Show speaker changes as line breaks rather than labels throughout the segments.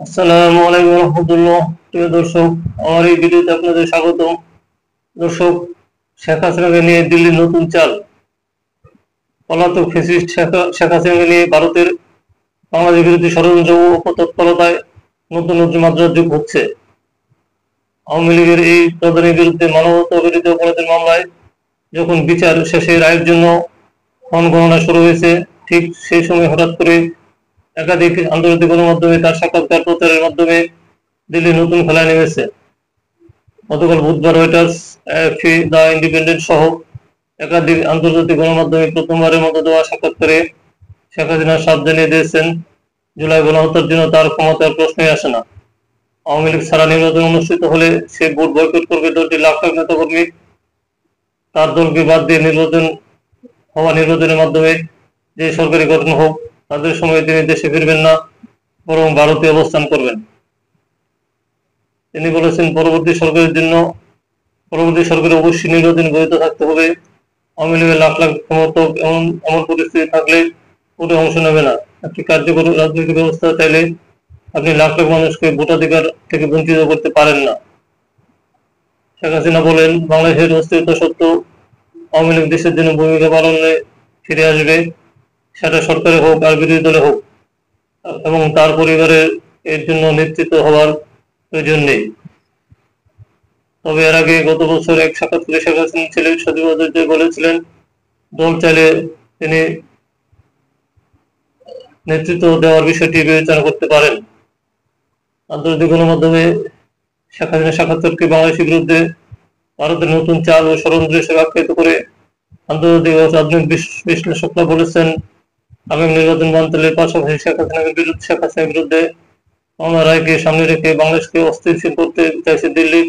আসসালামু আলাইকুম রহমতুল্লাহ। প্রিয় দর্শক, আমার এই ভিডিওতে আপনাদের স্বাগত। দর্শক, শেখ হাসিনাকে নিয়ে দিল্লির নতুন চাল। পলাতক ফ্যাসিস্ট শেখ হাসিনাকে নিয়ে ভারতের বাংলাদেশ বিরোধী ষড়যন্ত্র ও তৎপরতায় নতুন নতুন মাত্রা যোগ হচ্ছে। আওয়ামী লীগের এই প্রধানের বিরুদ্ধে মানবতা বিরোধী অপরাধের মামলায় যখন বিচার শেষে রায়ের জন্য ক্ষণ গণনা শুরু হয়েছে, ঠিক সেই সময় হঠাৎ করে একাধিক আন্তর্জাতিক গণমাধ্যমে তার সাক্ষাৎকার প্রচারের মাধ্যমে দিল্লি নতুন খেলায় নেমেছে। গতকাল বুধবার রয়টার্স, এএফপি, দ্য ইন্ডিপেন্ডেন্ট সহ একাধিক আন্তর্জাতিক গণমাধ্যমে প্রথমবারের মতো দেওয়া সাক্ষাৎকারে শেখ হাসিনা সাফ জানিয়ে দিয়েছেন, জুলাই গণহত্যার জন্য তার ক্ষমতার প্রশ্নই আসে না। আওয়ামী লীগ ছাড়া নির্বাচন অনুষ্ঠিত হলে সে ভোট বয়কট করবে। দলটি লাখ লাখ নেতাকর্মী তার দলকে বাদ দিয়ে নির্বাচনের মাধ্যমে যে সরকারি গঠন হোক, তাদের সময় তিনি দেশে ফিরবেন না, বরং ভারতে অবস্থান করবেন। তিনি বলেছেন, পরবর্তী সরকারে অবশ্যই নির্বাচন বৈধ থাকতে হবে। আওয়ামী লীগের লাখ লাখ সমর্থক এমন পরিস্থিতি থাকলে ভোটে অংশ নেবে না। একটি কার্যকর রাজনৈতিক ব্যবস্থা চাইলে আপনি লাখ লাখ মানুষকে ভোটাধিকার থেকে বঞ্চিত করতে পারেন না। শেখ হাসিনা বলেন, বাংলাদেশের অস্তিত্ব সত্ত্বেও আওয়ামী লীগ দেশের জন্য ভূমিকা পালনে ফিরে আসবে, সেটা সরকারে হোক আর বিরোধী দলে হোক, এবং তার পরিবারের এর জন্য নেতৃত্ব হওয়ার প্রয়োজন নেই। তবে এর আগে গত বছর এক সাক্ষাৎকারে শেখ হাসিনা ছেলে সজীব বলেছিলেন, দল চাইলে তিনি নেতৃত্ব দেওয়ার বিষয়টি বিবেচনা করতে পারেন। আন্তর্জাতিক গণমাধ্যমে শেখ হাসিনা সাক্ষাৎকারকে বাংলাদেশের বিরুদ্ধে ভারতের নতুন চাল ও ষড়যন্ত্র হিসেবে আখ্যায়িত করে আন্তর্জাতিক রাজনৈতিক বিশ্লেষকরা বলেছেন, আগামী নির্বাচন বানচালের পাশাপাশি শেখ হাসিনার বিরুদ্ধে মামলা রায়কে সামনে রেখে বাংলাদেশকে অস্থিতিশীল করতে চাইছে দিল্লি।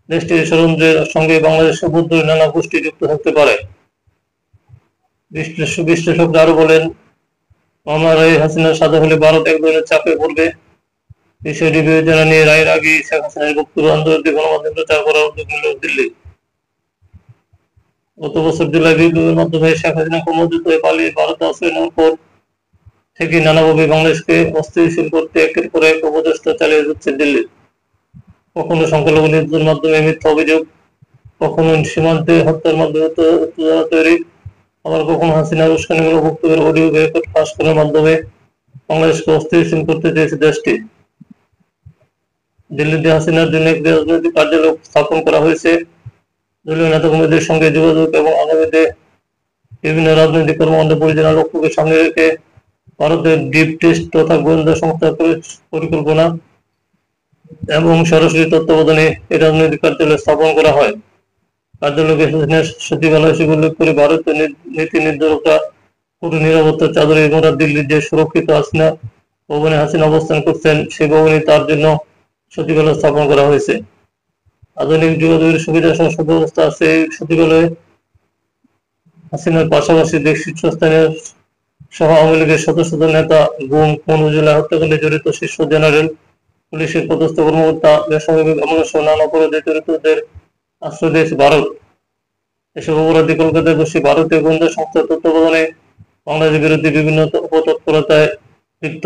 দেশটির ষড়যন্ত্রের সঙ্গে বাংলাদেশের অভ্যন্তরীণ নানা গোষ্ঠী যুক্ত থাকতে পারে। বিশ্লেষকরা আরো বলেন, মামলা রায়ে হাসিনার সাজা হলে ভারত এক ধরনের চাপে পড়বে। বিষয়টি বিবেচনা নিয়ে রায়ের আগেই শেখ হাসিনার বক্তব্য আন্তর্জাতিক গণমাধ্যমে প্রচার করার উদ্যোগ নিল দিল্লি। গত বছর জুলাই বিপ্লবের মাধ্যমে শেখ হাসিনা ক্ষমতাচ্যুত হয়ে পালিয়ে ভারতে আশ্রয় নেওয়ার পর থেকে নানাভাবে বাংলাদেশকে অস্থিতিশীল করতে একের পর এক অপচেষ্টা চালিয়ে যাচ্ছে দিল্লি। কখনো সংখ্যালঘু নির্যাতনের মাধ্যমে মিথ্যা অভিযোগ, কখনো সীমান্তে হত্যার মাধ্যমে উত্তেজনা তৈরি, আবার কখনো হাসিনার উস্কানিমূলক বক্তব্যের অডিও রেকর্ড ফাঁস করার মাধ্যমে বাংলাদেশকে অস্থিতিশীল করতে চেয়েছে দেশটি। দিল্লিতে হাসিনার জন্য একটি রাজনৈতিক কার্যালয় স্থাপন করা হয়েছে। দলীয় নেতাকর্মীদের সঙ্গে যোগাযোগ এবং আগামীতে বিভিন্ন রাজনৈতিক কর্মকাণ্ড পরিচালনার লক্ষ্যকে সামনে রেখে ভারতের ডিপ টেস্ট তথা গোয়েন্দা সংস্থার পরিকল্পনা এবং সরাসরি তত্ত্বাবধানে এই রাজনৈতিক কার্যালয় স্থাপন করা হয়। কার্যালয়কে সচিবালয় হিসেবে উল্লেখ করে ভারতের নীতি নির্ধারকরা পুরো নিরাপত্তার চাদরে মোড়া দিল্লির যে সুরক্ষিত হাসিনা ভবনে হাসিনা অবস্থান করছেন, সেই ভবনে তার জন্য সচিবালয় স্থাপন করা হয়েছে। আধুনিক যোগাযোগের সুবিধা সহ ব্যবস্থা আছে এই সচিবালয়ে। হাসিনার পাশাপাশি দেশ শীর্ষস্থানীয় সহ আওয়ামী লীগের শত শত নেতা, গুম, খুন ও জুলাই হত্যাকাণ্ডে জড়িত শীর্ষ জেনারেল, পুলিশের পদস্থ কর্মকর্তা, বেসামরিক আমলা সহ নানা অপরাধে জড়িতদের আশ্রয় দিয়েছে ভারত। এসব অপরাধী কলকাতায় বসে ভারতীয় গোয়েন্দা সংস্থার তত্ত্বাবধানে বাংলাদেশের বিরুদ্ধে বিভিন্ন অপতৎপরতায় লিপ্ত।